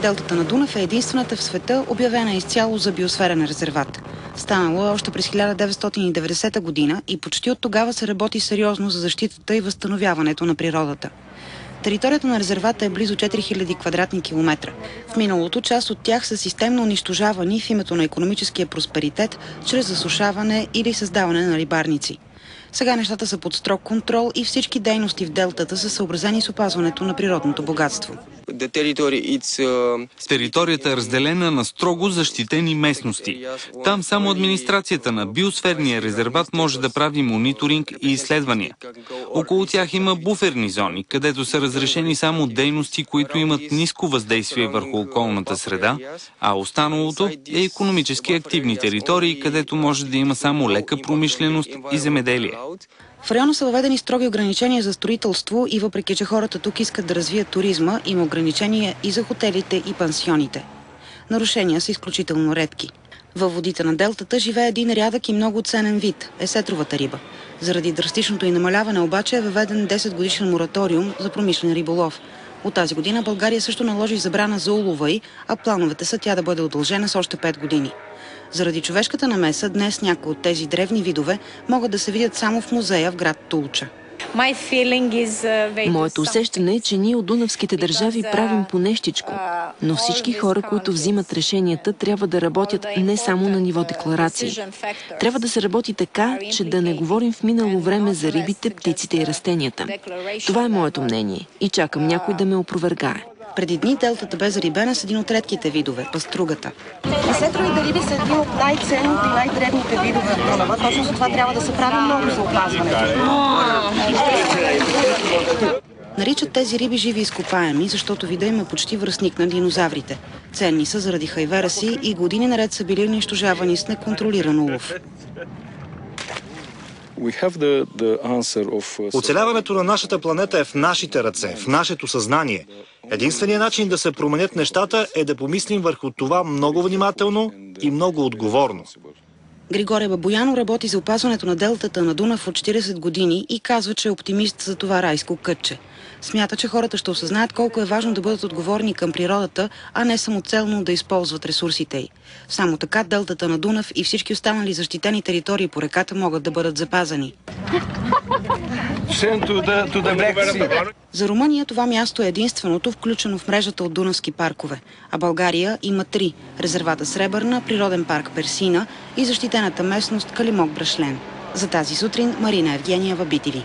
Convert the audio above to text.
Делтата на Дунав е единствената в света, обявена изцяло за биосферен резерват. Станало е още през 1990 година и почти от тогава се работи сериозно за защитата и възстановяването на природата. Територията на резервата е близо 4000 квадратни километра. В миналото част от тях са системно унищожавани в името на икономическия просперитет, чрез засушаване или създаване на рибарници. Сега нещата са под строг контрол и всички дейности в делтата са съобразени с опазването на природното богатство. Територията е разделена на строго защитени местности. Там само администрацията на биосферния резерват може да прави мониторинг и изследвания. Около тях има буферни зони, където са разрешени само дейности, които имат ниско въздействие върху околната среда, а останалото е икономически активни територии, където може да има само лека промишленост и земеделие. В района са въведени строги ограничения за строителство и въпреки, че хората тук искат да развият туризма, има ограничения и за хотелите и пансионите. Нарушения са изключително редки. Във водите на делтата живее един рядък и много ценен вид – есетровата риба. Заради драстичното й намаляване обаче е въведен 10-годишен мораториум за промишлен риболов. От тази година България също наложи забрана за улова й, а плановете са тя да бъде удължена с още 5 години. Заради човешката намеса днес някои от тези древни видове могат да се видят само в музея в град Тулча. Моето усещане е, че ние от дунавските държави правим по нещичко, но всички хора, които взимат решенията, трябва да работят не само на ниво декларации. Трябва да се работи така, че да не говорим в минало време за рибите, птиците и растенията. Това е моето мнение и чакам някой да ме опровергае. Преди дни делтата бе зарибена с един от редките видове – пастругата. Есетровите риби са един от най-ценните и най-древните видове в Дунава. Точно за това трябва да се прави много за опазването. Наричат тези риби живи изкопаеми, защото вида им е почти връстник на динозаврите. Ценни са заради хайвера си и години наред са били унищожавани с неконтролиран улов. Оцеляването на нашата планета е в нашите ръце, в нашето съзнание. Единственият начин да се променят нещата е да помислим върху това много внимателно и много отговорно. Григорий Бабояно работи за опазването на делтата на Дунав от 40 години и казва, че е оптимист за това райско кътче. Смята, че хората ще осъзнаят колко е важно да бъдат отговорни към природата, а не самоцелно да използват ресурсите й. Само така делтата на Дунав и всички останали защитени територии по реката могат да бъдат запазени. За Румъния това място е единственото, включено в мрежата от дунавски паркове, а България има 3 – резервата Сребърна, природен парк Персина и защитената местност Калимок Брашлен. За тази сутрин Марина Евгениева, BTV.